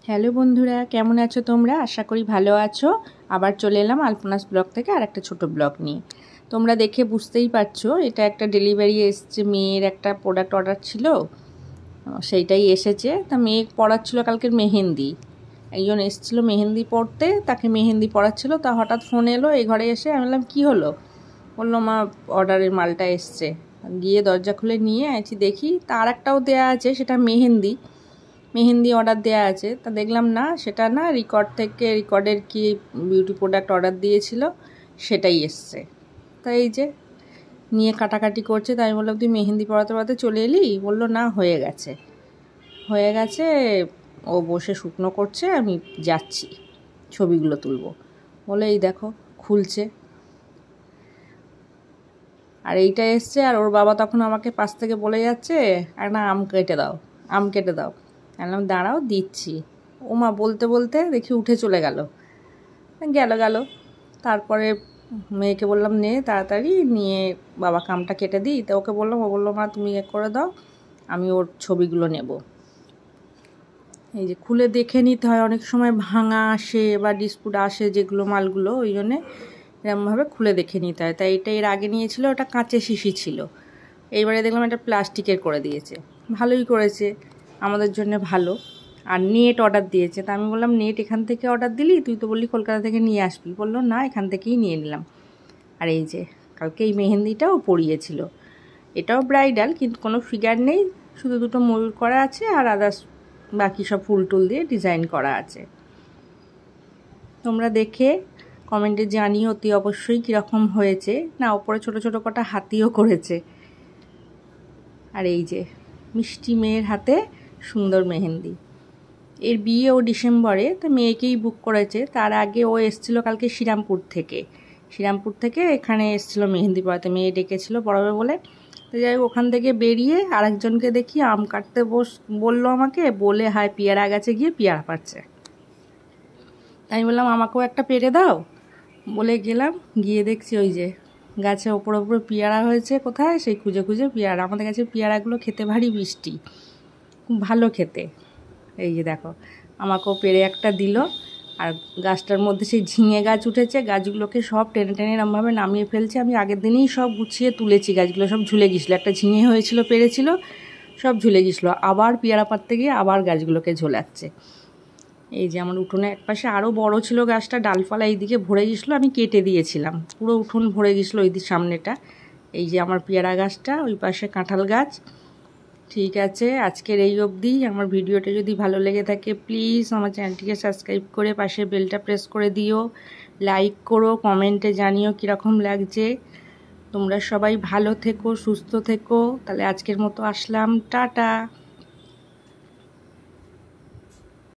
Hello বন্ধুরা, কেমন আছো তোমরা? আশা করি ভালো আছো। আবার চলে এলাম আলপনাস ব্লগ থেকে আর একটা ছোটো ব্লগ নিয়ে। তোমরা দেখে বুঝতেই পারছো এটা একটা ডেলিভারি এসছে, মেয়ের একটা প্রোডাক্ট অর্ডার ছিল, সেইটাই এসেছে। তা মেয়ে পড়াচ্ছিল কালকের মেহেন্দি, একজন এসেছিলো মেহেন্দি পড়তে, তাকে মেহেন্দি পড়াচ্ছিল। তা হঠাৎ ফোন এলো এই ঘরে এসে। আমি বললাম কী হলো? বললো মা অর্ডারের মালটা এসছে। গিয়ে দরজা খুলে নিয়ে আছি, দেখি তার একটাও দেয়া আছে, সেটা মেহেন্দি অর্ডার দেওয়া আছে। তা দেখলাম না, সেটা না, রেকর্ডের কি বিউটি প্রোডাক্ট অর্ডার দিয়েছিল সেটাই এসছে। তাই এই যে নিয়ে কাটাকাটি করছে। তাই আমি বললাম তুই মেহেন্দি পড়াতে পড়াতে চলে এলি? বললো না, হয়ে গেছে, ও বসে শুকনো করছে, আমি যাচ্ছি ছবিগুলো তুলবো বলে এই দেখো খুলছে। আর এইটা এসছে, আর ওর বাবা তখন আমাকে পাশ থেকে বলে যাচ্ছে একটা আম কেটে দাও। বললাম দাঁড়াও দিচ্ছি। ও মা বলতে বলতে দেখি উঠে চলে গেল। তারপরে মেয়েকে বললাম নে তাড়াতাড়ি নিয়ে বাবাকে আমটা কেটে দিই। তো ওকে বললাম, ও বললো মা তুমি করে দাও, আমি ওর ছবিগুলো নেব। এই যে খুলে দেখে নিতে হয়, অনেক সময় ভাঙা আসে বা ডিসপুট আসে যেগুলো মালগুলো, ওই জন্যে এরকমভাবে খুলে দেখে নিতে হয়। তাই এটা এর আগে নিয়েছিল, ওটা কাঁচের শিশি ছিল, এইবারে দেখলাম এটা প্লাস্টিকের করে দিয়েছে। ভালোই করেছে, আমাদের জন্য ভালো। আর নেট অর্ডার দিয়েছে। তা আমি বললাম নেট এখান থেকে অর্ডার দিলি? তুই তো বললি কলকাতা থেকে নিয়ে আসবি। বললো না, এখান থেকেই নিয়ে নিলাম। আর এই যে কালকে এই মেহেন্দিটাও পরিয়েছিল, এটাও ব্রাইডাল, কিন্তু কোনো ফিগার নেই, শুধু দুটো ময়ূর করা আছে আর আদার্স বাকি সব ফুল টুল দিয়ে ডিজাইন করা আছে। তোমরা দেখে কমেন্টে জানিও অতি অবশ্যই কীরকম হয়েছে। না, ওপরে ছোটো ছোটো কটা হাতিও করেছে। আর এই যে মিষ্টি মেয়ের হাতে সুন্দর মেহেন্দি। এর বিয়ে ও ডিসেম্বরে, তো মেয়েকেই বুক করেছে। তার আগে ও এসেছিলো কালকে শ্রীরামপুর থেকে এখানে এসেছিলো মেহেন্দি পড়াতে, মেয়ে ডেকেছিল পড়াবে বলে। তো যাই হোক, ওখান থেকে বেরিয়ে আরেকজনকে দেখি আম কাটতে বললো আমাকে, বলে হায় পেয়ারা গাছে গিয়ে পেয়ারা পাড়ছে। তাই বললাম আমাকেও একটা পেড়ে দাও বলে গেলাম, গিয়ে দেখছি ওই যে গাছে ওপরে পেয়ারা হয়েছে। কোথায়? সেই খুঁজে পেয়ারা। আমাদের কাছে পেয়ারাগুলো খেতে ভারী মিষ্টি, খুব ভালো খেতে। এই যে দেখো, আমাকেও পেড়ে একটা দিল। আর গাছটার মধ্যে সেই ঝিঙে গাছ উঠেছে, গাছগুলোকে সব টেনে টেনে এরমভাবে নামিয়ে ফেলছে। আমি আগের দিনেই সব গুছিয়ে তুলেছি, গাছগুলো সব ঝুলে গেছিলো, একটা ঝিঙে হয়েছিল, পেড়েছিল, সব ঝুলে গেছিলো। আবার পেয়ারা পাড়তে গিয়ে আবার গাছগুলোকে ঝোলাচ্ছে। এই যে আমার উঠোনে একপাশে আরও বড় ছিল গাছটা, ডালপালা এইদিকে ভরে গেছিলো, আমি কেটে দিয়েছিলাম, পুরো উঠোন ভরে গেছিলো ওই সামনেটা। এই যে আমার পেয়ারা গাছটা, ওই পাশে কাঁঠাল গাছ। ঠিক আছে, আজকের এই অবধি। আমার ভিডিওটা যদি ভালো লেগে থাকে প্লিজ আমার চ্যানেলটিকে সাবস্ক্রাইব করে পাশে বেলটা প্রেস করে দিও, লাইক করো, কমেন্টে জানিও কীরকম লাগছে। তোমরা সবাই ভালো থেকো, সুস্থ থেকো। তাহলে আজকের মতো আসলাম, টাটা।